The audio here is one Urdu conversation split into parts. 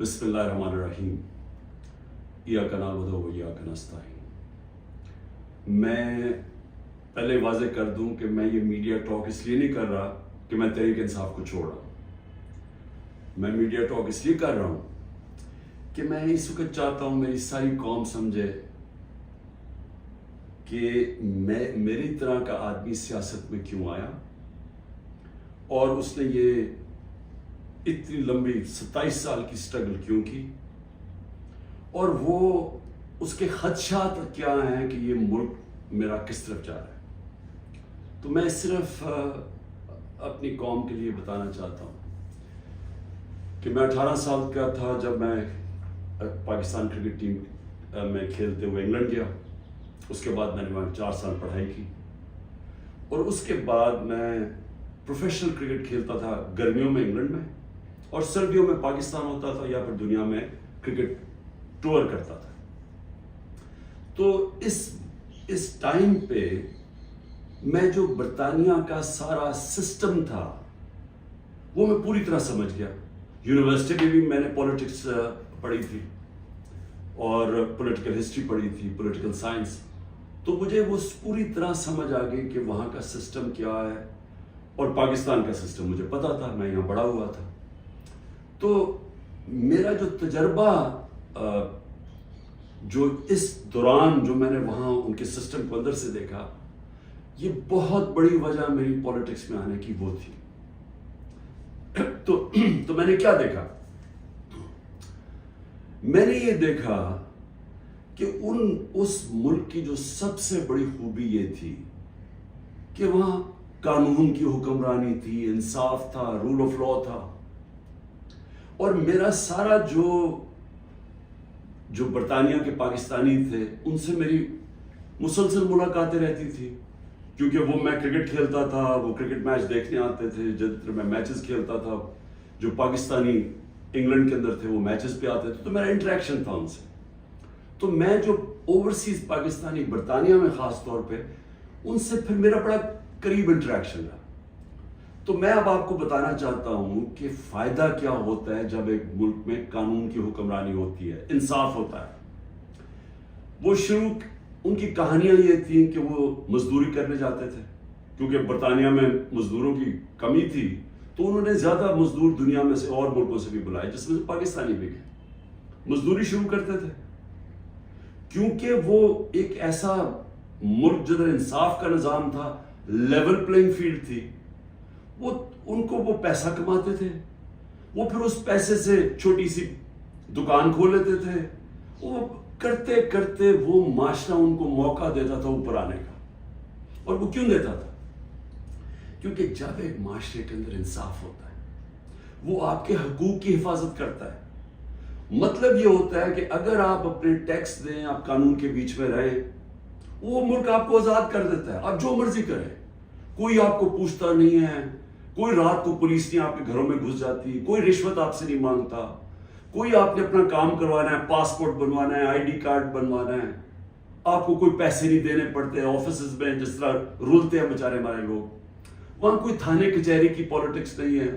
بسم اللہ الرحمن الرحیم ایاک نعبد و ایاک نستعین۔ میں پہلے واضح کر دوں کہ میں یہ میڈیا ٹاک اس لیے نہیں کر رہا کہ میں تحریک انصاف کو چھوڑ رہا ہوں۔ میں میڈیا ٹاک اس لیے کر رہا ہوں کہ میں اس وقت چاہتا ہوں میری ساری قوم سمجھے کہ میری طرح کا آدمی سیاست میں کیوں آیا اور اس نے یہ اتنی لمبی 27 سال کی سٹرگل کیوں کی، اور وہ اس کے خدشات کیا ہیں کہ یہ ملک میرا کس طرف جا رہا ہے۔ تو میں صرف اپنی قوم کے لیے بتانا چاہتا ہوں کہ میں 18 سال کا تھا جب میں پاکستان کرکٹ ٹیم میں کھیلتے ہوئے انگلینڈ گیا۔ اس کے بعد میں نے وہاں 4 سال پڑھائی کی، اور اس کے بعد میں پروفیشنل کرکٹ کھیلتا تھا گرمیوں میں انگلینڈ میں، اور سردیوں میں پاکستان ہوتا تھا یا پھر دنیا میں کرکٹ ٹور کرتا تھا۔ تو اس ٹائم پہ میں جو برطانیہ کا سارا سسٹم تھا وہ میں پوری طرح سمجھ گیا۔ یونیورسٹی میں بھی میں نے پولیٹکس پڑھی تھی اور پولیٹیکل ہسٹری پڑھی تھی، پولیٹیکل سائنس، تو مجھے وہ پوری طرح سمجھ آ گئی کہ وہاں کا سسٹم کیا ہے، اور پاکستان کا سسٹم مجھے پتا تھا، میں یہاں بڑا ہوا تھا۔ تو میرا جو تجربہ جو اس دوران جو میں نے وہاں ان کے سسٹم کو اندر سے دیکھا، یہ بہت بڑی وجہ میری پولیٹکس میں آنے کی وہ تھی۔ تو میں نے کیا دیکھا؟ میں نے یہ دیکھا کہ اس ملک کی جو سب سے بڑی خوبی یہ تھی کہ وہاں قانون کی حکمرانی تھی، انصاف تھا، رول آف لا تھا، اور میرا سارا جو برطانیہ کے پاکستانی تھے ان سے میری مسلسل ملاقاتیں رہتی تھی، کیونکہ وہ میں کرکٹ کھیلتا تھا، وہ کرکٹ میچ دیکھنے آتے تھے، جب میں میچز کھیلتا تھا جو پاکستانی انگلینڈ کے اندر تھے وہ میچز پہ آتے تھے، تو میرا انٹریکشن تھا ان سے۔ تو میں جو اوورسیز پاکستانی برطانیہ میں خاص طور پہ ان سے پھر میرا بڑا قریب انٹریکشن رہا۔ تو میں اب آپ کو بتانا چاہتا ہوں کہ فائدہ کیا ہوتا ہے جب ایک ملک میں قانون کی حکمرانی ہوتی ہے، انصاف ہوتا ہے۔ وہ شروع ان کی کہانیاں یہ تھیں کہ وہ مزدوری کرنے جاتے تھے، کیونکہ برطانیہ میں مزدوروں کی کمی تھی، تو انہوں نے زیادہ مزدور دنیا میں سے اور ملکوں سے بھی بلائے، جس میں سے پاکستانی بھی گئے، مزدوری شروع کرتے تھے، کیونکہ وہ ایک ایسا ملک جدھر انصاف کا نظام تھا، لیول پلینگ فیلڈ تھی، ان کو وہ پیسہ کماتے تھے، وہ پھر اس پیسے سے چھوٹی سی دکان کھول لیتے تھے، وہ کرتے کرتے وہ معاشرہ ان کو موقع دیتا تھا اوپر آنے کا۔ اور وہ کیوں دیتا تھا؟ کیونکہ جب ایک معاشرے کے اندر انصاف ہوتا ہے وہ آپ کے حقوق کی حفاظت کرتا ہے۔ مطلب یہ ہوتا ہے کہ اگر آپ اپنے ٹیکس دیں، آپ قانون کے بیچ میں رہیں، وہ ملک آپ کو آزاد کر دیتا ہے، آپ جو مرضی کریں، کوئی آپ کو پوچھتا نہیں ہے، کوئی رات کو پولیس نہیں آپ کے گھروں میں گھس جاتی، کوئی رشوت آپ سے نہیں مانگتا، کوئی آپ نے اپنا کام کروانا ہے، پاسپورٹ بنوانا ہے، آئی ڈی کارڈ بنوانا ہے، آپ کو کوئی پیسے نہیں دینے پڑتے آفیسز میں جس طرح رولتے ہیں بیچارے ہمارے لوگ۔ وہاں کوئی تھانے کچہری کی پالیٹکس نہیں ہے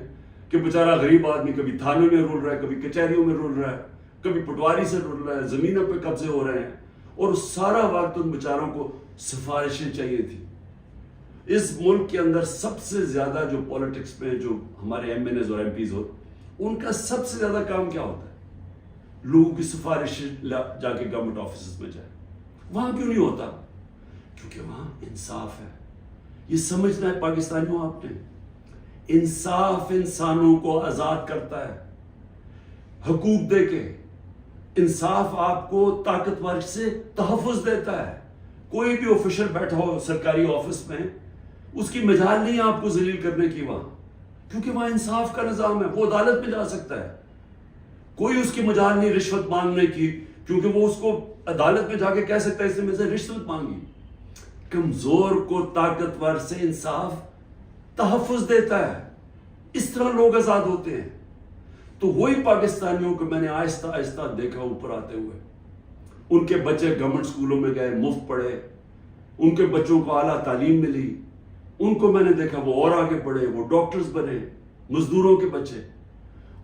کہ بیچارہ غریب آدمی کبھی تھانے میں رول رہا ہے، کبھی کچہریوں میں رول رہا ہے، کبھی پٹواری سے رول رہا ہے، زمینوں پہ قبضے ہو رہے ہیں، اور سارا وقت ان بیچاروں کو سفارشیں چاہیے تھی۔ اس ملک کے اندر سب سے زیادہ جو پولیٹکس میں جو ہمارے ایم این ایز اور ایم پیز ہو، ان کا سب سے زیادہ کام کیا ہوتا ہے؟ لوگوں کی سفارش جا کے گورنمنٹ آفیسز میں جائے۔ وہاں کیوں نہیں ہوتا؟ کیونکہ وہاں انصاف ہے۔ یہ سمجھنا ہے پاکستانیوں آپ نے، انصاف انسانوں کو آزاد کرتا ہے حقوق دے کے۔ انصاف آپ کو طاقتور سے تحفظ دیتا ہے۔ کوئی بھی آفیشل بیٹھا ہو سرکاری آفس میں، اس کی مجال نہیں آپ کو ذلیل کرنے کی وہاں، کیونکہ وہاں انصاف کا نظام ہے، وہ عدالت میں جا سکتا ہے۔ کوئی اس کی مجال نہیں رشوت مانگنے کی، کیونکہ وہ اس کو عدالت میں جا کے کہہ سکتا ہے اس نے مجھ سے رشوت مانگی۔ کمزور کو طاقتور سے انصاف تحفظ دیتا ہے، اس طرح لوگ آزاد ہوتے ہیں۔ تو وہی پاکستانیوں کو میں نے آہستہ آہستہ دیکھا اوپر آتے ہوئے، ان کے بچے گورنمنٹ اسکولوں میں گئے، مفت پڑھے، ان کے بچوں کو اعلیٰ تعلیم ملی، ان کو میں نے دیکھا وہ اور آگے بڑھے، وہ ڈاکٹرز بنے، مزدوروں کے بچے۔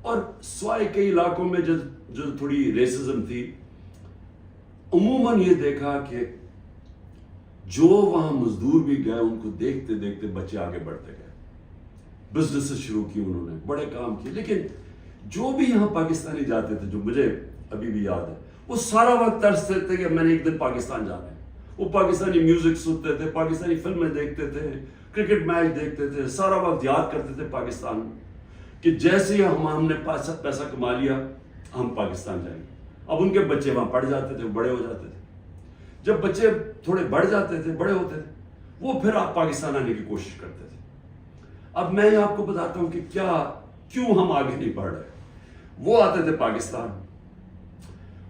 اور سوائے کئی علاقوں میں جو تھوڑی ریسزم تھی، عموماً یہ دیکھا کہ جو وہاں مزدور بھی گئے ان کو دیکھتے دیکھتے بچے آگے بڑھتے گئے، بزنس شروع کی انہوں نے، بڑے کام کیے. لیکن جو بھی یہاں پاکستانی جاتے تھے، جو مجھے ابھی بھی یاد ہے، وہ سارا وقت ترستے تھے کہ میں نے ایک دن پاکستان جانا ہے. وہ پاکستانی میوزک سنتے تھے، پاکستانی فلمیں دیکھتے تھے، کرکٹ میچ دیکھتے تھے، سارا وقت یاد کرتے تھے پاکستان کہ جیسے ہی ہم نے پیسہ کما لیا ہم پاکستان جائیں گے. اب ان کے بچے وہاں پڑھ جاتے تھے، بڑے ہو جاتے تھے. جب بچے تھوڑے بڑھ جاتے تھے، بڑے ہوتے تھے، وہ پھر آپ پاکستان آنے کی کوشش کرتے تھے. اب میں آپ کو بتاتا ہوں کہ کیوں ہم آگے نہیں بڑھ رہے. وہ آتے تھے پاکستان،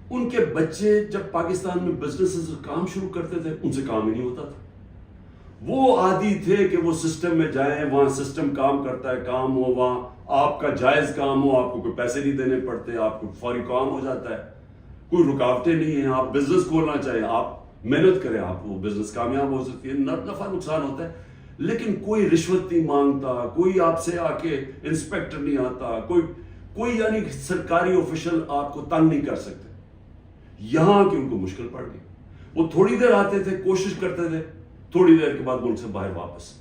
ان کے بچے جب پاکستان میں بزنس کام شروع کرتے تھے ان سے کام ہی نہیں ہوتا تھا. وہ عادی تھے کہ وہ سسٹم میں جائیں، وہاں سسٹم کام کرتا ہے، کام ہو، وہاں آپ کا جائز کام ہو، آپ کو کوئی پیسے نہیں دینے پڑتے، آپ کو فوری کام ہو جاتا ہے، کوئی رکاوٹیں نہیں ہیں. آپ بزنس کھولنا چاہیں، آپ محنت کریں، آپ وہ بزنس کامیاب ہو سکتی ہے. نفع نقصان ہوتا ہے لیکن کوئی رشوت نہیں مانگتا، کوئی آپ سے آ کے انسپیکٹر نہیں آتا، کوئی یعنی سرکاری آفیشل آپ کو تنگ نہیں کر سکتے. یہاں کی ان کو مشکل پڑ گئی. وہ تھوڑی دیر آتے تھے، کوشش کرتے تھے، تھوڑی دیر کے بعد ملک سے باہر واپس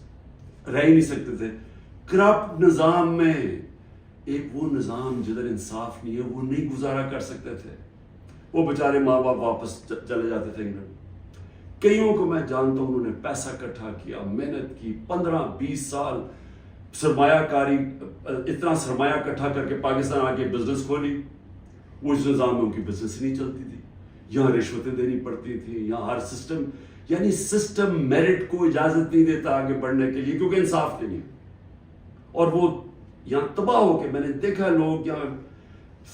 رہ ہی نہیں سکتے تھے. کرپٹ نظام میں ایک وہ نظام جدھر انصاف نہیں ہے، وہ نہیں گزارا کر سکتے تھے. وہ بیچارے ماں باپ واپس چلے جاتے تھے انگلینڈ. کئیوں کو میں جانتا ہوں، انہوں نے پیسہ اکٹھا کیا، محنت کی، 15-20 سال سرمایہ کاری، اتنا سرمایہ اکٹھا کر کے پاکستان آ کے بزنس کھولی. وہ اس نظام میں ان کی بزنس نہیں چلتی تھی. یہاں رشوتیں دینی پڑتی تھی، یہاں ہر سسٹم میرٹ کو اجازت نہیں دیتا آگے بڑھنے کے لیے، کیونکہ انصاف نہیں ہے. اور وہ یہاں تباہ ہو کے، میں نے دیکھا لوگ یہاں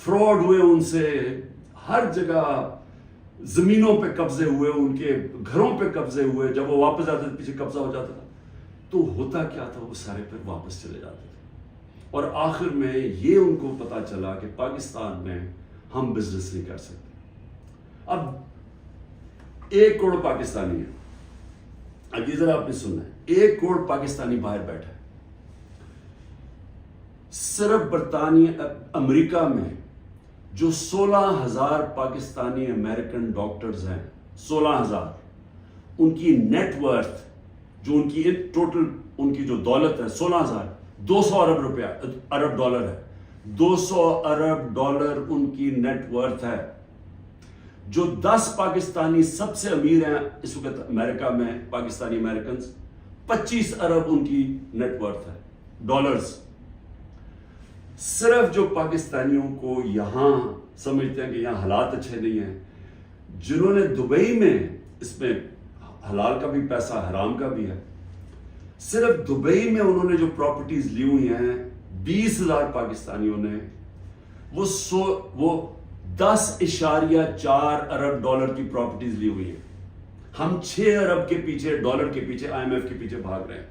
فراڈ ہوئے، ان سے ہر جگہ زمینوں پہ قبضے ہوئے، ان کے گھروں پہ قبضے ہوئے. جب وہ واپس آتے تھے پیچھے قبضہ ہو جاتا تھا. تو ہوتا کیا تھا، وہ سارے پھر واپس چلے جاتے تھے. اور آخر میں یہ ان کو پتا چلا کہ پاکستان میں ہم بزنس نہیں کر سکتے. اب 1 کروڑ پاکستانی ہے. اب یہ ذرا آپ نے سننا ہے، 1 کروڑ پاکستانی باہر بیٹھا ہے. صرف برطانیہ امریکہ میں جو 16,000 پاکستانی امریکن ڈاکٹرز ہیں، 16,000، ان کی نیٹ ورتھ، جو ان کی ٹوٹل ان کی جو دولت ہے، 16,000، 200 ارب ڈالر ہے. 200 ارب ڈالر ان کی نیٹ ورتھ ہے. جو 10 پاکستانی سب سے امیر ہیں اس وقت امریکہ میں، پاکستانی امریکنز، 25 ارب ان کی نیٹ ورتھ ہے، ڈالرز. صرف جو پاکستانیوں کو یہاں سمجھتے ہیں کہ یہاں حالات اچھے نہیں ہیں، جنہوں نے دبئی میں، اس میں حلال کا بھی پیسہ حرام کا بھی ہے، صرف دبئی میں انہوں نے جو پراپرٹیز لی ہوئی ہیں، 20,000 پاکستانیوں نے، وہ 10.4 ارب ڈالر کی پراپرٹیز لی ہوئی ہیں. ہم 6 ارب کے پیچھے، ڈالر کے پیچھے، IMF کے پیچھے بھاگ رہے ہیں.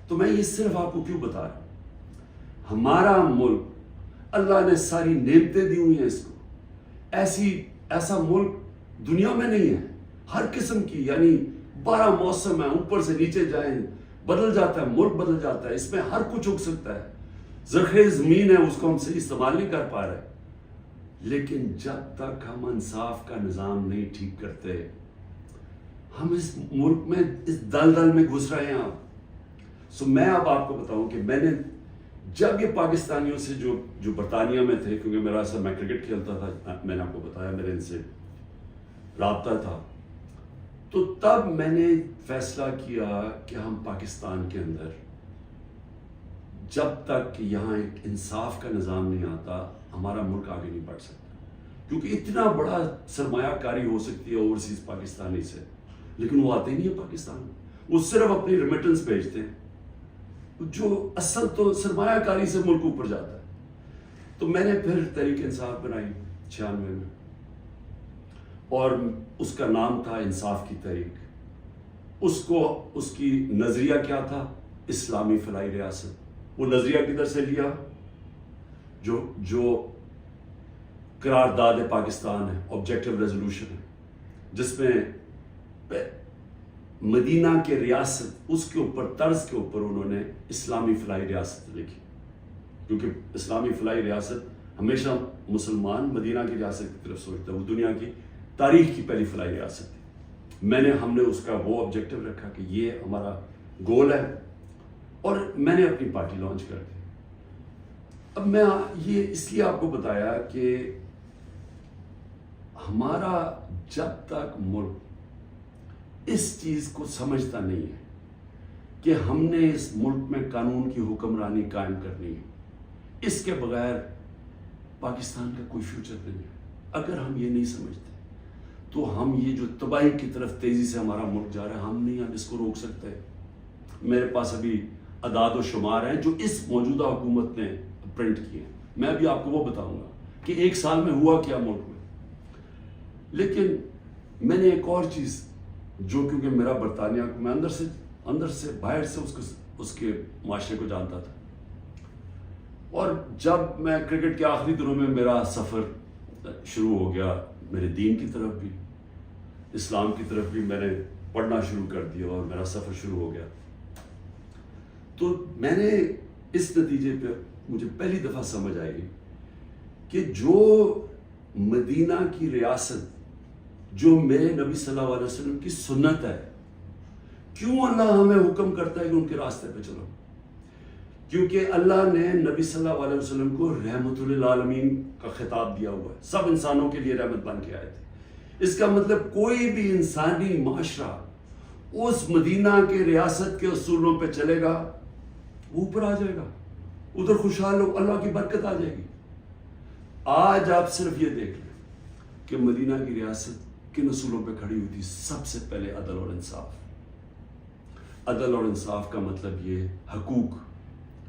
تو میں یہ صرف آپ کو کیوں بتا رہا ہوں؟ ہمارا ملک، اللہ نے ساری نعمتیں دی ہوئی ہیں اس کو. ایسا ملک دنیا میں نہیں ہے. ہر قسم کی، یعنی 12 موسم ہیں، اوپر سے نیچے جائیں بدل جاتا ہے، ملک بدل جاتا ہے، اس میں ہر کچھ اگ سکتا ہے. زرخیز زمین ہے، اس کو ہم صحیح استعمال نہیں کر پا رہے. لیکن جب تک ہم انصاف کا نظام نہیں ٹھیک کرتے، ہم اس ملک میں اس دلدل میں گھس رہے ہیں. میں اب آپ کو بتاؤں کہ میں نے جب یہ پاکستانیوں سے جو برطانیہ میں تھے، کیونکہ میرا اصل میں کرکٹ کھیلتا تھا، میں نے آپ کو بتایا میرے ان سے رابطہ تھا، تو تب میں نے فیصلہ کیا کہ ہم پاکستان کے اندر جب تک یہاں ایک انصاف کا نظام نہیں آتا، ہمارا ملک آگے نہیں بڑھ سکتا. کیونکہ اتنا بڑا سرمایہ کاری ہو سکتی ہے اوورسیز پاکستانی سے، لیکن وہ آتے نہیں ہیں پاکستان میں. وہ صرف اپنی ریمیٹنس بھیجتے ہیں، جو اصل تو سرمایہ کاری سے ملک اوپر جاتا ہے. تو میں نے پھر تحریک انصاف بنائی 96 میں، اور اس کا نام تھا انصاف کی تحریک. اس کی نظریہ کیا تھا؟ اسلامی فلاحی ریاست. وہ نظریہ کدھر سے لیا؟ جو قرارداد پاکستان ہے، آبجیکٹو ریزولوشن ہے، جس میں مدینہ کے ریاست، اس کے اوپر طرز کے اوپر انہوں نے اسلامی فلاحی ریاست لکھی. کیونکہ اسلامی فلاحی ریاست ہمیشہ مسلمان مدینہ کی ریاست کی طرف سوچتا ہے، وہ دنیا کی تاریخ کی پہلی فلاحی ریاست تھی۔ ہم نے اس کا وہ آبجیکٹو رکھا کہ یہ ہمارا گول ہے، اور میں نے اپنی پارٹی لانچ کر دی۔ اب میں یہ اس لیے آپ کو بتایا کہ ہمارا جب تک ملک اس چیز کو سمجھتا نہیں ہے کہ ہم نے اس ملک میں قانون کی حکمرانی قائم کرنی ہے، اس کے بغیر پاکستان کا کوئی فیوچر نہیں ہے۔ اگر ہم یہ نہیں سمجھتے تو ہم یہ جو تباہی کی طرف تیزی سے ہمارا ملک جا رہا ہے، ہم نہیں اس کو روک سکتے۔ میرے پاس ابھی اعداد و شمار ہیں جو اس موجودہ حکومت نے پرنٹ کیے ہیں، میں ابھی آپ کو وہ بتاؤں گا کہ ایک سال میں ہوا کیا ملک میں۔ لیکن میں نے ایک اور چیز جو، کیونکہ میرا برطانیہ کو میں اندر سے باہر سے اس کے معاشرے کو جانتا تھا، اور جب میں کرکٹ کے آخری دنوں میں میرا سفر شروع ہو گیا، میرے دین کی طرف بھی، اسلام کی طرف بھی میں نے پڑھنا شروع کر دیا اور میرا سفر شروع ہو گیا، تو میں نے اس نتیجے پہ مجھے پہلی دفعہ سمجھ آئی کہ جو مدینہ کی ریاست جو میرے نبی صلی اللہ علیہ وسلم کی سنت ہے، کیوں اللہ ہمیں حکم کرتا ہے کہ ان کے راستے پہ چلو؟ کیونکہ اللہ نے نبی صلی اللہ علیہ وسلم کو رحمت للعالمین کا خطاب دیا ہوا ہے، سب انسانوں کے لیے رحمت بن کے آئے تھے۔ اس کا مطلب کوئی بھی انسانی معاشرہ اس مدینہ کے ریاست کے اصولوں پہ چلے گا، وہ اوپر آ جائے گا، ادھر خوشحال ہو، اللہ کی برکت آ جائے گی۔ آج آپ صرف یہ دیکھ لیں کہ مدینہ کی ریاست کن اصولوں پہ کھڑی ہوئی تھی؟ سب سے پہلے عدل اور انصاف۔ عدل اور انصاف کا مطلب یہ حقوق،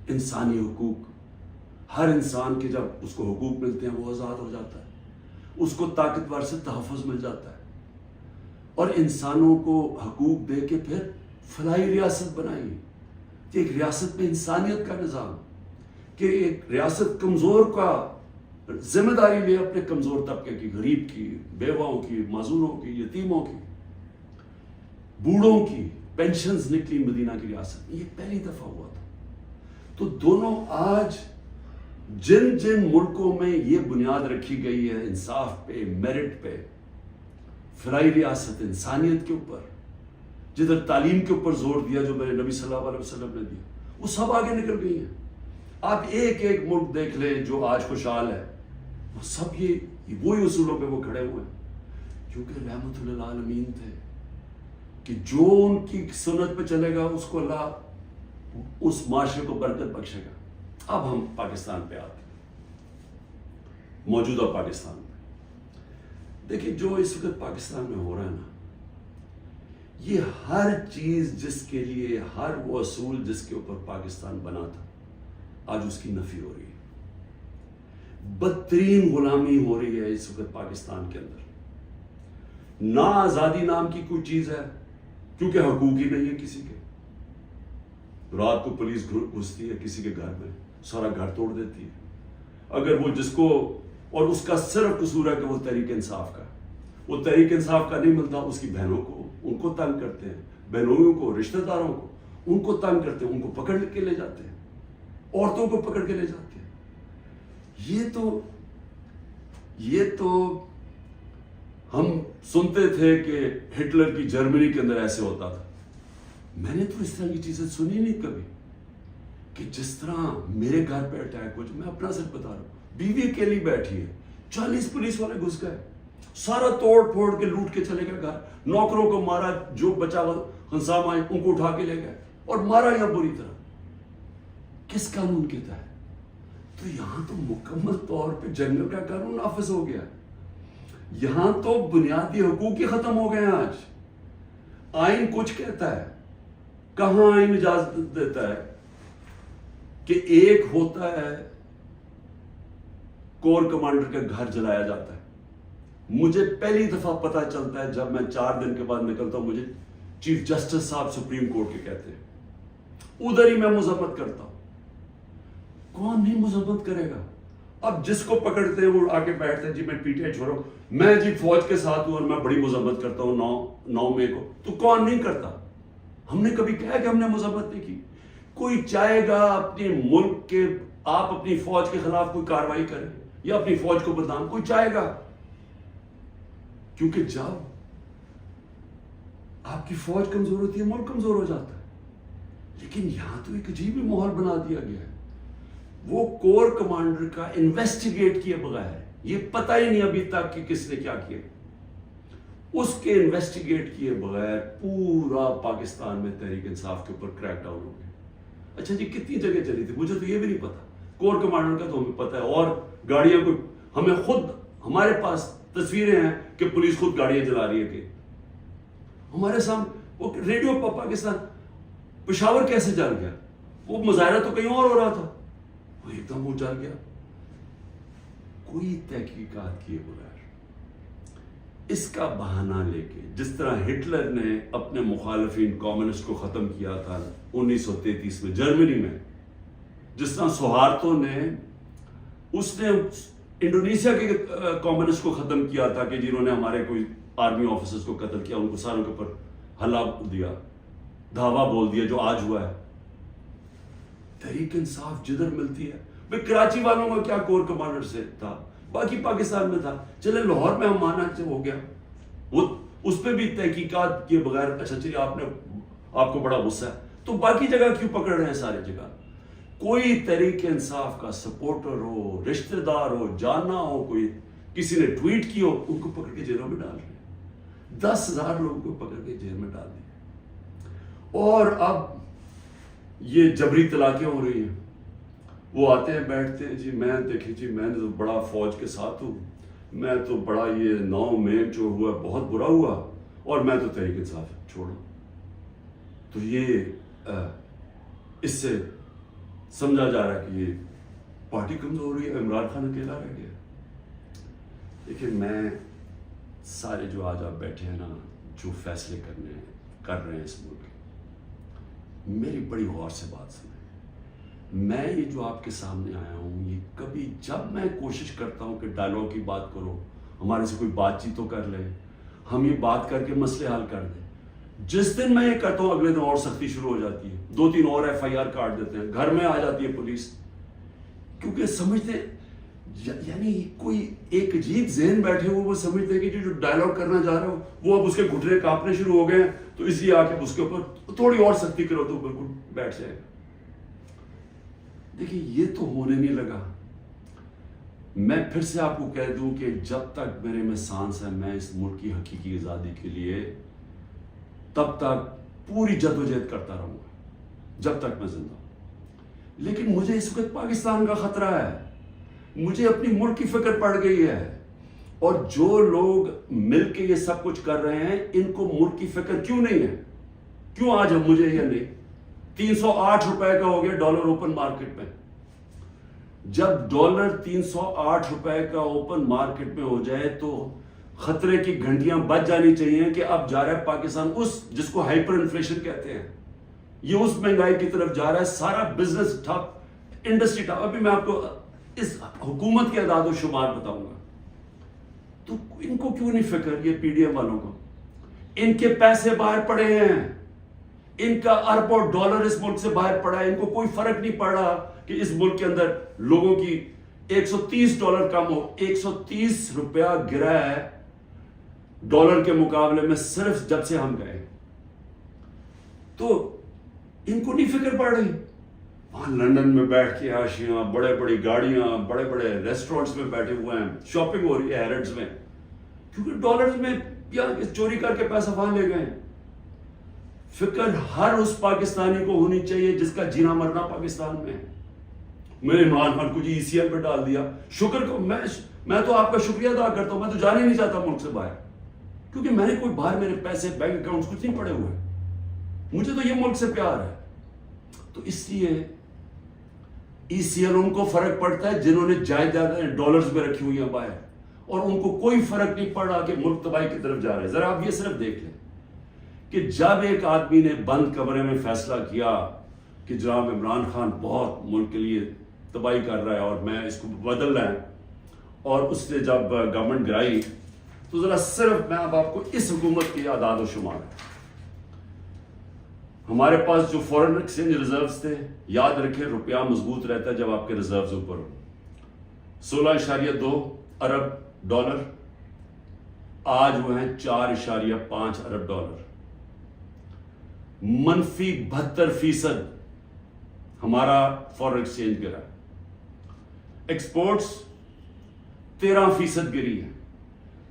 انسانی حقوق۔ ہر انسان کے جب اس کو حقوق ملتے ہیں وہ آزاد ہو جاتا ہے، اس کو طاقتور سے تحفظ مل جاتا ہے، اور انسانوں کو حقوق دے کے پھر فلاحی ریاست بنائی کہ ایک ریاست میں انسانیت کا نظام، کہ ایک ریاست کمزور کا ذمہ داری لے اپنے کمزور طبقے کی، غریب کی، بیواؤں کی، معذوروں کی، یتیموں کی، بوڑھوں کی پینشنز نکلی مدینہ کی ریاست میں۔ یہ پہلی دفعہ ہوا تھا۔ تو دونوں آج جن جن ملکوں میں یہ بنیاد رکھی گئی ہے انصاف پہ، میرٹ پہ، فلاحی ریاست، انسانیت کے اوپر، جدھر تعلیم کے اوپر زور دیا جو میرے نبی صلی اللہ علیہ وسلم نے دیا، وہ سب آگے نکل گئی ہیں۔ آپ ایک ایک ملک دیکھ لیں جو آج خوشحال ہے، وہ سب یہ وہی اصولوں پہ وہ کھڑے ہوئے ہیں، کیونکہ رحمت للعالمین تھے کہ جو ان کی سنت پہ چلے گا اس کو اللہ اس معاشرے کو برکت بخشے گا۔ اب ہم پاکستان پہ آتے ہیں، موجودہ پاکستان میں دیکھیں جو اس وقت پاکستان میں ہو رہا ہے نا، یہ ہر چیز جس کے لیے، ہر وہ اصول جس کے اوپر پاکستان بنا تھا، آج اس کی نفی ہو رہی ہے۔ بدترین غلامی ہو رہی ہے اس وقت پاکستان کے اندر۔ نہ آزادی نام کی کوئی چیز ہے، کیونکہ حقوق ہی نہیں ہے کسی کے۔ رات کو پولیس گھستی ہے کسی کے گھر میں، سارا گھر توڑ دیتی ہے، اگر وہ جس کو، اور اس کا صرف قصور ہے کہ وہ تحریک انصاف کا، وہ تحریک انصاف کا نہیں ملتا، اس کی بہنوں کو، ان کو تنگ کرتے ہیں، بہنوئیوں کو، رشتہ داروں کو، ان کو تنگ کرتے ہیں، ان کو پکڑ کے لے جاتے ہیں، عورتوں کو پکڑ کے لے جاتے ہیں۔ یہ تو ہم سنتے تھے کہ ہٹلر کی جرمنی کے اندر ایسے ہوتا تھا، میں نے تو اس طرح کی چیزیں سنی نہیں کبھی، کہ جس طرح میرے گھر پہ اٹیک ہو، جو میں اپنا سچ بتا رہا ہوں، بیوی اکیلی بیٹھی ہے، 40 پولیس والے گھس گئے، سارا توڑ پھوڑ کے لوٹ کے چلے گئے گھر، نوکروں کو مارا، جو بچا ہنسام آئے ان کو اٹھا کے لے گئے، اور مارا یا بری طرح۔ کس قانون کے تحت؟ تو یہاں تو مکمل طور پہ جنگل کا قانون نافذ ہو گیا، یہاں تو بنیادی حقوق ہی ختم ہو گئے ہیں۔ آج آئین کچھ کہتا ہے، کہاں آئین اجازت دیتا ہے کہ ایک ہوتا ہے کور کمانڈر کا گھر جلایا جاتا ہے۔ مجھے پہلی دفعہ پتا چلتا ہے جب میں 4 دن کے بعد نکلتا ہوں، مجھے چیف جسٹس صاحب سپریم کورٹ کے کہتے ہیں، ادھر ہی میں مذمت کرتا ہوں۔ کون نہیں مذمت کرے گا؟ اب جس کو پکڑتے ہیں وہ آ کے بیٹھتے ہیں، جی میں پی ٹی آئی چھوڑو، میں جی فوج کے ساتھ ہوں اور میں بڑی مذمت کرتا ہوں 9 مئی کو، تو کون نہیں کرتا؟ ہم نے کبھی کہا کہ ہم نے مذمت نہیں کی؟ کوئی چاہے گا اپنے ملک کے آپ اپنی فوج کے خلاف کوئی کاروائی کریں یا اپنی فوج کو بدنام، کوئی چاہے گا، کیونکہ جب آپ کی فوج کمزور ہوتی ہے ملک کمزور ہو جاتا ہے. لیکن یہاں تو ایک عجیب ہی ماحول بنا دیا گیا ہے. وہ کور کمانڈر کا انویسٹیگیٹ کیے بغیر، یہ پتہ ہی نہیں ابھی تک کہ کس نے کیا کیا، اس کے انویسٹیگیٹ کیے بغیر پورا پاکستان میں تحریک انصاف کے اوپر کریک ڈاؤن ہو گیا. اچھا جی کتنی جگہ چلی تھی مجھے تو یہ بھی نہیں پتا، کور کمانڈر کا تو ہمیں پتا ہے، اور گاڑیاں کو ہمیں خود، ہمارے پاس تصویریں ہیں کہ پولیس خود گاڑیاں جلا رہی ہے کہ ہمارے سامنے. وہ ریڈیو پاکستان پشاور کیسے جل گیا؟ وہ مظاہرہ تو کہیں اور ہو رہا تھا، وہ ایک دم وہ جل گیا. کوئی تحقیقات کیے بغیر اس کا بہانہ لے کے، جس طرح ہٹلر نے اپنے مخالفین کمیونسٹ کو ختم کیا تھا 1933 میں جرمنی میں، جس طرح سہارتو نے انڈونیشیا کے کمیونسٹ کو ختم کیا تھا کہ جنہوں نے ہمارے کوئی آرمی آفیسرز کو قتل کیا، ان کو ساروں کے اوپر حلہ دیا، دھاوا بول دیا، جو آج ہوا ہے. تحریک انصاف جدھر ملتی ہے، بھئی کراچی والوں کا کیا کور کمانڈر سے تھا، باقی پاکستان میں تھا، چلے لاہور میں ہم مانا ہو گیا، وہ اس پہ بھی تحقیقات کے بغیر اچھا چلیے آپ کو بڑا غصہ ہے تو باقی جگہ کیوں پکڑ رہے ہیں؟ ساری جگہ کوئی تحریک انصاف کا سپورٹر ہو، رشتہ دار ہو، جانا ہو، کوئی کسی نے ٹویٹ کی ہو، ان کو پکڑ کے جیلوں میں ڈال رہے ہیں. 10,000 لوگوں کو پکڑ کے جیل میں ڈال دیا. اور اب یہ جبری طلاقیں ہو رہی ہیں، وہ آتے ہیں بیٹھتے ہیں، جی میں دیکھیں جی میں نے تو بڑا فوج کے ساتھ ہوں، میں تو بڑا یہ 9 مئی جو ہوا بہت برا ہوا اور میں تو تحریک انصاف چھوڑوں. تو یہ اس سے سمجھا جا رہا ہے کہ یہ پارٹی کمزور ہو رہی ہے، عمران خان اکیلا رہ گیا. لیکن میں سارے جو آج آپ بیٹھے ہیں نا، جو فیصلے کر رہے ہیں اس ملک، میری بڑی غور سے بات سنیں. میں یہ جو آپ کے سامنے آیا ہوں، یہ کبھی جب میں کوشش کرتا ہوں کہ ڈائلاگ کی بات کرو، ہمارے سے کوئی بات چیت تو کر لے، ہم یہ بات کر کے مسئلے حل کر دیں، جس دن میں یہ کرتا ہوں اگلے دن اور سختی شروع ہو جاتی ہے، 2-3 اور FIR کاٹ دیتے ہیں، گھر میں آ جاتی ہے پولیس، کیونکہ سمجھتے یعنی کوئی ایک عجیب ذہن بیٹھے ہوئے، وہ سمجھتے ہیں کہ جو ڈائلاگ کرنا چاہ رہے ہو وہ اب اس کے گھٹنے کانپنے شروع ہو گئے ہیں، تو اس لیے آ کے اس کے اوپر تھوڑی اور سختی کرو تو بالکل بیٹھ جائے گا. دیکھیں یہ تو ہونے نہیں لگا. میں پھر سے آپ کو کہہ دوں کہ جب تک میرے میں سانس ہے، میں اس ملک کی حقیقی آزادی کے لیے تب تک پوری جدوجہد کرتا رہوں گا جب تک میں زندہ ہوں. لیکن مجھے اس وقت پاکستان کا خطرہ ہے، مجھے اپنی ملک کی فکر پڑ گئی ہے، اور جو لوگ مل کے یہ سب کچھ کر رہے ہیں ان کو ملک کی فکر کیوں نہیں ہے؟ کیوں آج ہم مجھے یہ نہیں؟ 308 روپے کا ہو گیا ڈالر اوپن مارکیٹ میں. جب ڈالر 308 روپے کا اوپن مارکیٹ میں ہو جائے تو خطرے کی گھنٹیاں بج جانی چاہیے کہ اب جا رہا ہے پاکستان اس جس کو ہائپر انفلیشن کہتے ہیں، یہ اس مہنگائی کی طرف جا رہا ہے، سارا بزنس ٹھپ، انڈسٹری ٹھپ. ابھی میں آپ کو اس حکومت کے اعداد و شمار بتاؤں گا. تو ان کو کیوں نہیں فکر، یہ PDM والوں کو؟ ان کے پیسے باہر پڑے ہیں، ان کا اربوں ڈالر اس ملک سے باہر پڑا ہے، ان کو کوئی فرق نہیں پڑ رہا کہ اس ملک کے اندر لوگوں کی $130 کم ہو. 130 روپیہ گرا ہے ڈالر کے مقابلے میں صرف جب سے ہم گئے. تو ان کو نہیں فکر پڑ رہی. وہاں لندن میں بیٹھ کے عاشیاں، بڑے بڑی گاڑیاں، بڑے بڑے ریسٹورنٹس میں بیٹھے ہوئے ہیں، شاپنگ ہو رہی ہے ہیرڈز میں، کیونکہ ڈالرز میں یا چوری کر کے پیسہ وہاں لے گئے. فکر ہر اس پاکستانی کو ہونی چاہیے جس کا جینا مرنا پاکستان میں ہے. میں نے عمران خان کو جی ECL پہ ڈال دیا، شکر کو میں تو آپ کا شکریہ ادا کرتا ہوں. میں تو جانا ہی نہیں چاہتا ملک سے باہر، کیونکہ میں نے کوئی باہر میرے پیسے بینک اکاؤنٹس کچھ نہیں پڑے ہوئے، مجھے تو یہ ملک سے پیار ہے. تو اس لیے ECL ان کو فرق پڑتا ہے جنہوں نے جائیدادیں ڈالرز میں رکھی ہوئی ہیں باہر، اور ان کو کوئی فرق نہیں پڑ رہا کہ ملک تباہی کی طرف جا رہے ہیں. ذرا آپ یہ صرف دیکھ لیں کہ جب ایک آدمی نے بند کمرے میں فیصلہ کیا کہ جناب عمران خان بہت ملک کے لیے تباہی کر رہا ہے اور میں اس کو بدل رہا ہے، اور اس نے جب گورنمنٹ گرائی، تو ذرا صرف میں اب آپ کو اس حکومت کی اعداد و شمار ہمارے پاس جو فورن ایکسچینج ریزروز تھے، یاد رکھیں روپیہ مضبوط رہتا ہے جب آپ کے ریزروز اوپر ہو، 16.2 ارب ڈالر، آج وہ ہیں 4.5 ارب ڈالر، منفی 72% ہمارا فورن ایکسچینج گرا ہے۔ ایکسپورٹس 13% گری ہے،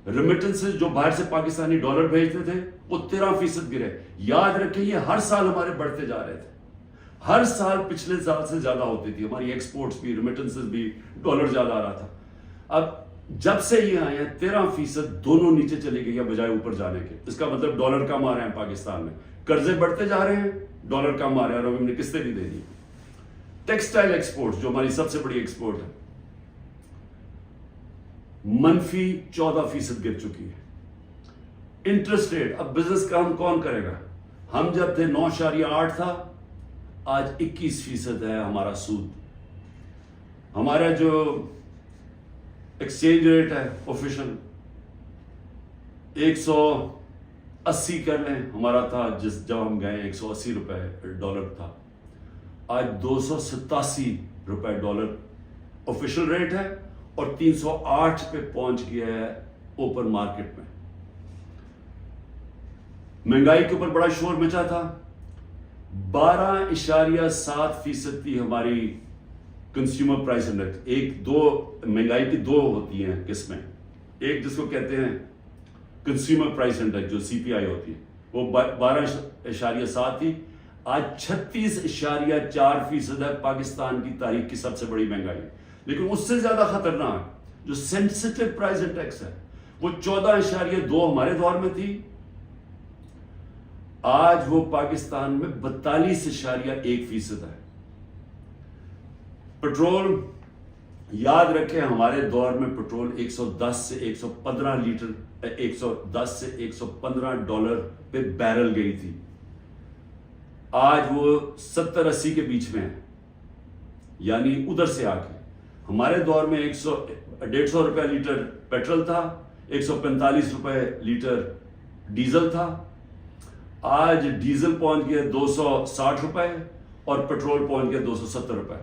ریمیٹنسز جو باہر سے پاکستانی ڈالر بھیجتے تھے وہ 13% گرے۔ یاد رکھیں یہ ہر سال ہمارے بڑھتے جا رہے تھے، ہر سال پچھلے سال سے زیادہ ہوتی تھی ہماری ایکسپورٹس بھی، ریمیٹنسز بھی، ڈالر زیادہ آ رہا تھا۔ اب جب سے یہ آئے ہیں 13% دونوں نیچے چلی گئی ہے بجائے اوپر جانے کے۔ اس کا مطلب ڈالر کم آ رہے ہیں پاکستان میں، قرضے بڑھتے جا رہے ہیں، ڈالر کم آ رہے ہیں اور ہم نے قسطیں بھی دے دی۔ ٹیکسٹائل ایکسپورٹ جو ہماری سب سے بڑی ایکسپورٹ ہے، منفی 14% گر چکی ہے۔ انٹرسٹ ریٹ، اب بزنس کام کون کرے گا؟ ہم جب تھے 9.8 تھا، آج 21% ہے ہمارا سود۔ ہمارا جو ایکسچینج ریٹ ہے آفیشل 180 کر لیں، ہمارا تھا جب ہم گئے 180 روپے ڈالر تھا، آج 287 روپے ڈالر آفیشل ریٹ ہے اور 308 پہ پہنچ گیا ہے اوپن مارکیٹ میں۔ مہنگائی کے اوپر بڑا شور مچا تھا، 12.7% تھی ہماری کنزیومر پرائس انڈیکس۔ مہنگائی کی دو ہوتی ہیں قسمیں، ایک جس کو کہتے ہیں کنزیومر پرائس انڈیکس جو CPI ہوتی ہے، وہ 12.7 تھی، آج 36.4% ہے، پاکستان کی تاریخ کی سب سے بڑی مہنگائی۔ لیکن اس سے زیادہ خطرناک جو سینسٹیو پرائس انڈیکس ہے وہ 14.2 ہمارے دور میں تھی، آج وہ پاکستان میں 42.1% ہے۔ پٹرول، یاد رکھیں ہمارے دور میں پٹرول 110 سے 115 لیٹر 110 سے 115 ڈالر پہ بیرل گئی تھی، آج وہ 70-80 کے بیچ میں ہے، یعنی ادھر سے آ کے۔ ہمارے دور میں 150 روپے لیٹر پیٹرول تھا، 145 روپے لیٹر ڈیزل تھا، آج ڈیزل پہنچ گیا 260 روپے اور پیٹرول پہنچ گیا 270 روپے۔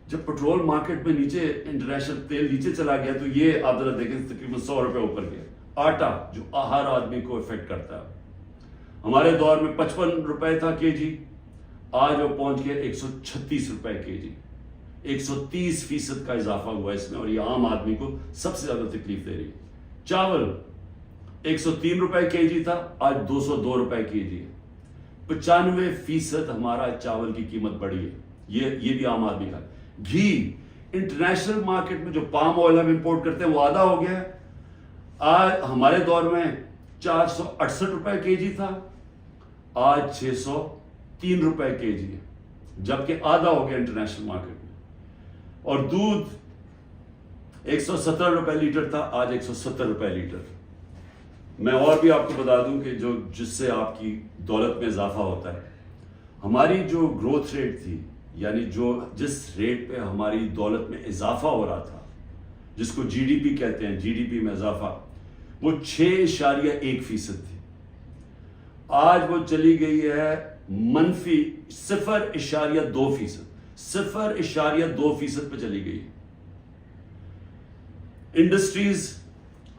جب پیٹرول مارکیٹ میں نیچے، انٹرنیشنل تیل نیچے چلا گیا تو یہ آپ ذرا دیکھیں تقریباً 100 روپے اوپر گیا۔ آٹا جو ہر آدمی کو افیکٹ کرتا ہے، ہمارے دور میں 55 روپے تھا کے جی، آج وہ پہنچ گیا 136 روپے کے جی، 130% کا اضافہ ہوا اس میں، اور یہ عام آدمی کو سب سے زیادہ تکلیف دے رہی ہے۔ چاول 103 روپے کے جی تھا، آج 202 روپے کے جی ہے، 95% ہمارا چاول کی قیمت بڑھی ہے، یہ بھی عام آدمی کا۔ گھی، انٹرنیشنل مارکیٹ میں جو پام آئل ہم امپورٹ کرتے ہیں وہ آدھا ہو گیا ہے، آج ہمارے دور میں 468 روپے کے جی تھا، آج 603 روپے کے جی ہے، جبکہ آدھا ہو گیا انٹرنیشنل مارکیٹ میں۔ اور دودھ 170 روپے لیٹر تھا، آج 170 روپے لیٹر۔ میں اور بھی آپ کو بتا دوں کہ جس سے آپ کی دولت میں اضافہ ہوتا ہے، ہماری جو گروتھ ریٹ تھی، یعنی جس ریٹ پہ ہماری دولت میں اضافہ ہو رہا تھا، جس کو GDP کہتے ہیں، GDP میں اضافہ، وہ 6.1% تھی، آج وہ چلی گئی ہے منفی 0.2%، 0.2% پہ چلی گئی ہے۔ انڈسٹریز،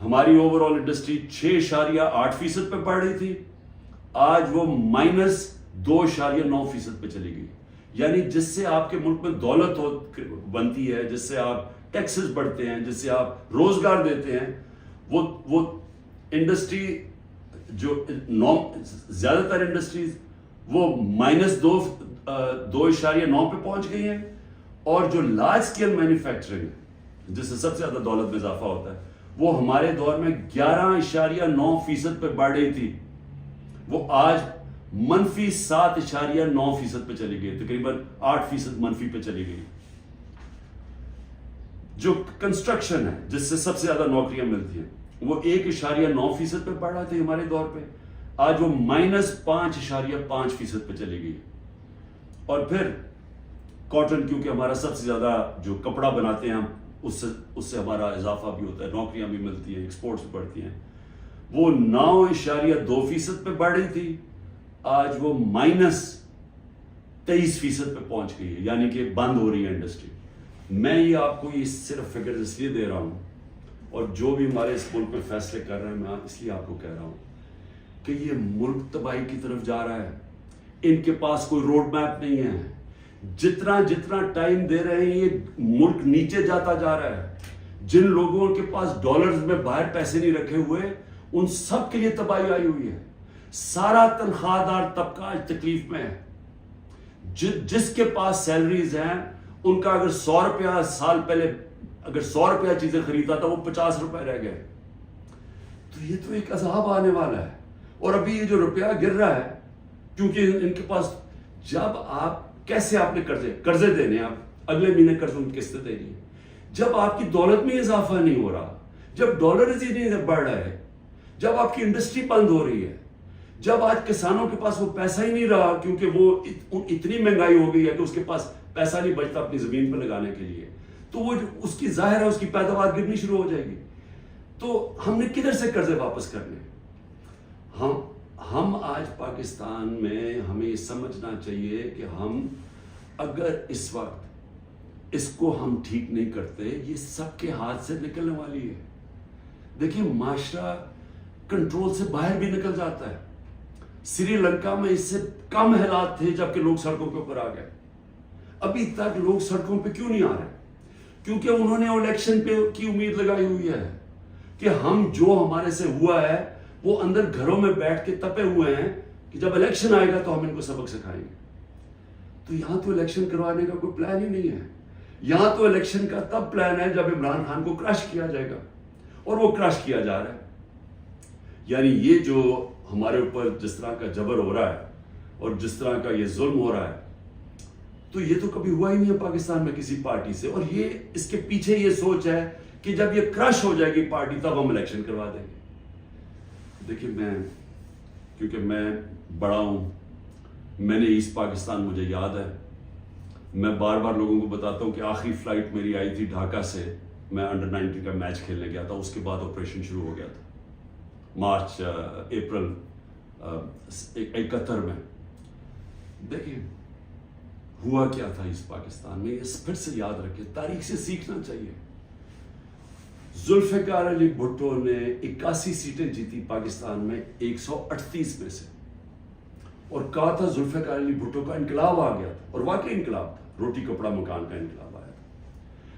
ہماری اوور آل انڈسٹری 6.8% پہ بڑھ رہی تھی، آج وہ -2.9% پہ چلی گئی۔ یعنی جس سے آپ کے ملک میں دولت بنتی ہے، جس سے آپ ٹیکسز بڑھتے ہیں، جس سے آپ روزگار دیتے ہیں، وہ انڈسٹری جو زیادہ تر انڈسٹریز وہ -2.9 پہ پہنچ گئی ہیں، اور جو لارج اسکیل مینوفیکچرنگ ہے جس سے سب سے زیادہ دولت میں اضافہ ہوتا ہے، وہ ہمارے دور میں 11.9% پہ بڑھ رہی تھی، وہ آج -7.9% پہ چلی گئی، تقریباً 8% منفی پہ چلی گئی۔ جو کنسٹرکشن ہے جس سے سب سے زیادہ نوکریاں ملتی ہیں، وہ 1.9% پہ بڑھ رہا تھا ہمارے دور پہ، آج وہ -5.5% پہ چلی گئی۔ اور پھر کاٹن، کیونکہ ہمارا سب سے زیادہ جو کپڑا بناتے ہیں ہم، اس سے ہمارا اضافہ بھی ہوتا ہے، نوکریاں بھی ملتی ہیں، ایکسپورٹس بھی بڑھتی ہیں، وہ 9.2% پہ بڑھ رہی تھی، آج وہ -23% پہ پہنچ گئی ہے، یعنی کہ بند ہو رہی ہے انڈسٹری. میں یہ آپ کو یہ صرف فگر اس لیے دے رہا ہوں، اور جو بھی ہمارے اس ملک میں فیصلے کر رہے ہیں میں اس لیے آپ کو کہہ رہا ہوں کہ یہ ملک تباہی کی طرف جا رہا ہے. ان کے پاس کوئی روڈ میپ نہیں ہے. جتنا ٹائم دے رہے ہیں یہ ملک نیچے جاتا جا رہا ہے. جن لوگوں کے پاس ڈالرز میں باہر پیسے نہیں رکھے ہوئے ان سب کے لیے تباہی آئی ہوئی ہے. سارا تنخواہ دار طبقہ آج تکلیف میں ہے. جس کے پاس سیلریز ہیں ان کا اگر 100 روپیہ سال پہلے اگر 100 روپیہ چیزیں خریدا تھا وہ 50 روپے رہ گئے. تو یہ تو ایک عذاب آنے والا ہے. اور ابھی یہ جو روپیہ گر رہا ہے کیونکہ ان کے پاس جب آپ کیسے آپ نے قرضے دینے آپ اگلے مہینے قرضوں کی قسطیں دینی ہے. جب آپ کی دولت میں اضافہ نہیں ہو رہا، جب ڈالرز ہی نہیں بڑھ رہا ہے، جب آپ کی انڈسٹری بند ہو رہی ہے، جب آج کسانوں کے پاس وہ پیسہ ہی نہیں رہا کیونکہ وہ اتنی مہنگائی ہو گئی ہے کہ اس کے پاس پیسہ نہیں بچتا اپنی زمین پہ لگانے کے لیے، تو وہ اس کی ظاہر ہے اس کی پیداوار گرنی شروع ہو جائے گی. تو ہم نے کدھر سے قرضے واپس کرنے؟ ہم آج پاکستان میں ہمیں یہ سمجھنا چاہیے کہ ہم اگر اس وقت اس کو ہم ٹھیک نہیں کرتے یہ سب کے ہاتھ سے نکلنے والی ہے. دیکھیں معاشرہ کنٹرول سے باہر بھی نکل جاتا ہے. سری لنکا میں اس سے کم حالات تھے جبکہ لوگ سڑکوں کے اوپر آ گئے. ابھی تک لوگ سڑکوں پہ کیوں نہیں آ رہے؟ کیونکہ انہوں نے الیکشن پہ کی امید لگائی ہوئی ہے کہ ہم جو ہمارے سے ہوا ہے وہ اندر گھروں میں بیٹھ کے تپے ہوئے ہیں کہ جب الیکشن آئے گا تو ہم ان کو سبق سکھائیں گے. تو یہاں تو الیکشن کروانے کا کوئی پلان ہی نہیں ہے. یہاں تو الیکشن کا تب پلان ہے جب عمران خان کو کرش کیا جائے گا، اور وہ کرش کیا جا رہا ہے. یعنی یہ جو ہمارے اوپر جس طرح کا جبر ہو رہا ہے اور جس طرح کا یہ ظلم ہو رہا ہے تو یہ تو کبھی ہوا ہی نہیں ہے پاکستان میں کسی پارٹی سے. اور یہ اس کے پیچھے یہ سوچ ہے کہ جب یہ کرش ہو جائے گی پارٹی تب ہم الیکشن کروا دیں گے. دیکھیں کیونکہ میں بڑا ہوں، میں نے ایسٹ پاکستان مجھے یاد ہے. میں بار بار لوگوں کو بتاتا ہوں کہ آخری فلائٹ میری آئی تھی ڈھاکہ سے، میں انڈر 19 کا میچ کھیلنے گیا تھا. اس کے بعد آپریشن شروع ہو گیا تھا اپریل 71 میں. دیکھیں ہوا کیا تھا اس پاکستان میں، اس پھر سے یاد رکھیں، تاریخ سے سیکھنا چاہیے. ذوالفقار علی بھٹو نے 81 سیٹیں جیتی پاکستان میں 138 میں سے، اور کہا تھا ذوالفقار علی بھٹو کا انقلاب آ گیا تھا، اور واقعی انقلاب تھا، روٹی کپڑا مکان کا انقلاب آیا تھا.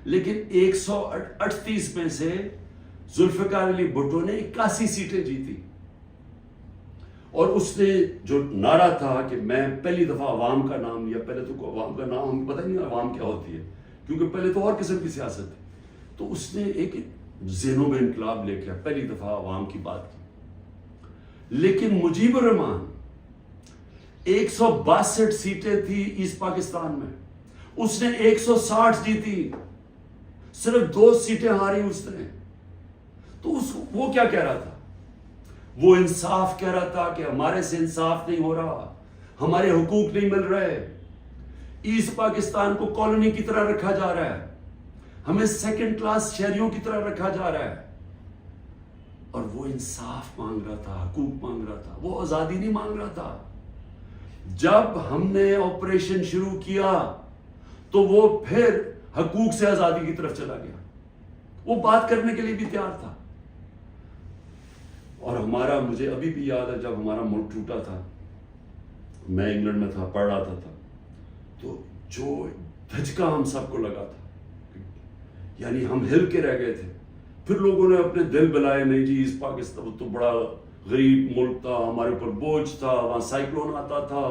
لیکن 138 میں سے ذوالفقار علی بھٹو نے 81 سیٹیں جیتی. اور اس نے جو نعرہ تھا کہ میں پہلی دفعہ عوام کا نام لیا. پہلے تو عوام کا نام ہمیں پتہ نہیں عوام کیا ہوتی ہے، کیونکہ پہلے تو اور قسم کی سیاست تھی. تو اس نے ایک ذہنوں میں انقلاب لے کے پہلی دفعہ عوام کی بات کی. لیکن مجیب الرحمان 162 سیٹیں تھی ایسٹ پاکستان میں، اس نے 160 جیتی، صرف 2 سیٹیں ہاری اس نے. تو وہ کیا کہہ رہا تھا؟ وہ انصاف کہہ رہا تھا کہ ہمارے سے انصاف نہیں ہو رہا، ہمارے حقوق نہیں مل رہے، ایسٹ پاکستان کو کالونی کی طرح رکھا جا رہا ہے، ہمیں سیکنڈ کلاس شہریوں کی طرح رکھا جا رہا ہے. اور وہ انصاف مانگ رہا تھا، حقوق مانگ رہا تھا، وہ آزادی نہیں مانگ رہا تھا. جب ہم نے آپریشن شروع کیا تو وہ پھر حقوق سے آزادی کی طرف چلا گیا. وہ بات کرنے کے لیے بھی تیار تھا. اور مجھے ابھی بھی یاد ہے جب ہمارا ملک ٹوٹا تھا، میں انگلینڈ میں تھا، پڑھ رہا تھا، تو جو دھچکا ہم سب کو لگا تھا، یعنی ہم ہل کے رہ گئے تھے. پھر لوگوں نے اپنے دل بلائے، نہیں جی اس پاکستان تو بڑا غریب ملک تھا، ہمارے اوپر بوجھ تھا، وہاں سائیکلون آتا تھا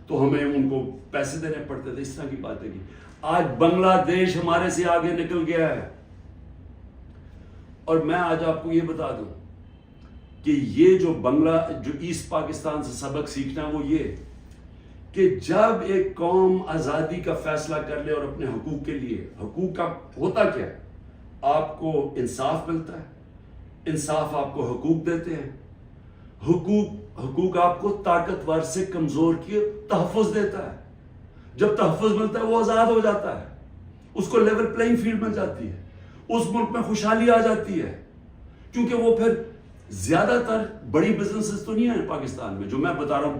تو ہمیں ان کو پیسے دینے پڑتے تھے، اس طرح کی باتیں کی. آج بنگلہ دیش ہمارے سے آگے نکل گیا ہے. اور میں آج آپ کو یہ بتا دوں کہ یہ جو ایسٹ پاکستان سے سبق سیکھنا ہے وہ یہ کہ جب ایک قوم آزادی کا فیصلہ کر لے اور اپنے حقوق کے لیے، حقوق کا ہوتا کیا ہے؟ آپ کو انصاف ملتا ہے، انصاف آپ کو حقوق دیتے ہیں، حقوق آپ کو طاقتور سے کمزور کی تحفظ دیتا ہے. جب تحفظ ملتا ہے وہ آزاد ہو جاتا ہے، اس کو لیول پلینگ فیلڈ مل جاتی ہے، اس ملک میں خوشحالی آ جاتی ہے. کیونکہ وہ پھر زیادہ تر بڑی بزنسز تو نہیں ہیں پاکستان میں، جو میں بتا رہا ہوں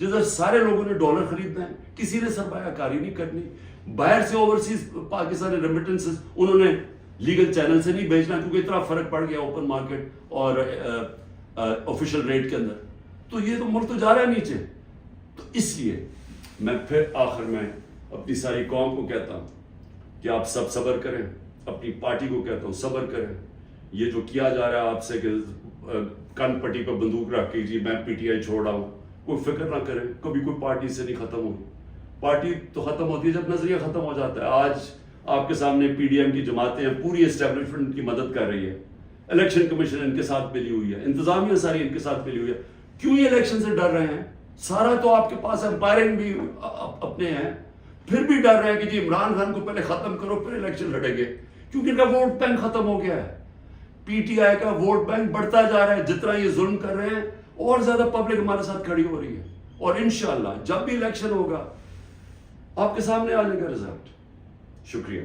جدھر سارے لوگوں نے ڈالر خریدنا ہے, کسی نے سرمایہ کاری نہیں کرنی, باہر سے اوورسیز پاکستانی ریمیٹنسز انہوں نے لیگل چینل سے نہیں بھیجنا کیونکہ اتنا فرق پڑ گیا اوپن مارکیٹ اور آفیشیل ریٹ کے اندر. تو یہ تو ملک تو جا رہا ہے نیچے. تو اس لیے میں پھر آخر میں اپنی ساری قوم کو کہتا ہوں کہ آپ سب صبر کریں, اپنی پارٹی کو کہتا ہوں صبر کریں. یہ جو کیا جا رہا ہے آپ سے کہ کن پٹی پہ بندوق رکھ کے جی میں پی ٹی آئی چھوڑ رہا ہوں, کوئی فکر نہ کریں, کبھی کوئی پارٹی سے نہیں ختم ہوگی. پارٹی تو ختم ہوتی ہے جب نظریہ ختم ہو جاتا ہے. آج آپ کے سامنے پی ڈی ایم کی جماعتیں ہیں, پوری اسٹیبلشمنٹ کی مدد کر رہی ہے, الیکشن کمیشن ان کے ساتھ ملی ہوئی ہے, انتظامیہ ساری ان کے ساتھ ملی ہوئی ہے. کیوں یہ الیکشن سے ڈر رہے ہیں؟ سارا تو آپ کے پاس امپائرنگ بھی اپنے ہیں, پھر بھی ڈر رہے ہیں کہ جی عمران خان کو پہلے ختم کرو پھر الیکشن لڑیں گے, کیونکہ ان کا ووٹ بینک ختم ہو گیا ہے. پی ٹی آئی کا ووٹ بینک بڑھتا جا رہا ہے, جتنا یہ ظلم کر رہے ہیں اور زیادہ پبلک ہمارے ساتھ کھڑی ہو رہی ہے. اور انشاءاللہ جب بھی الیکشن ہوگا آپ کے سامنے آ جائے گا رزلٹ. شکریہ.